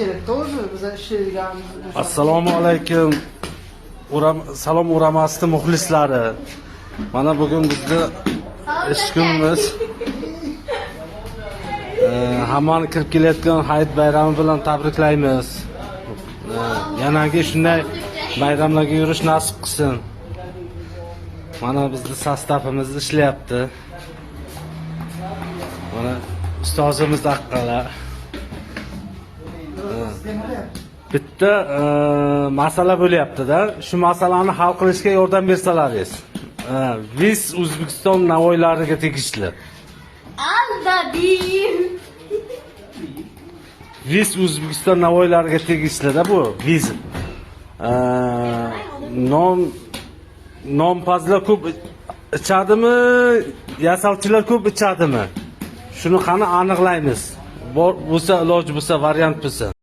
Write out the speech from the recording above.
kerak тоже biz ishlaydiganimiz. Assalomu alaykum. Salom uramasdi muxlislari. Mana bugun bizni ish kunimiz. Hammani kirib kelayotgan hayit bayrami bilan tabriklaymiz. Yanagi shunday bayramlarga yurish nasib qilsin. Mana bizni sostavimiz ishlayapti. Mana ustozimiz haqqalar. Bitta masala bo'lyapti-da. Shu masalani hal qilishga yordam bersalaringiz. Biz O'zbekiston Navoiylariga tegishli. Aldadim. Biz O'zbekiston Navoiylariga tegishli-da bu. Biz non-pazlar ko'p ichadimi, yasalchilar ko'p ichadimi? Shuni qani aniqlaymiz. Bo'lsa iloji bo'lsa variant bo'lsa.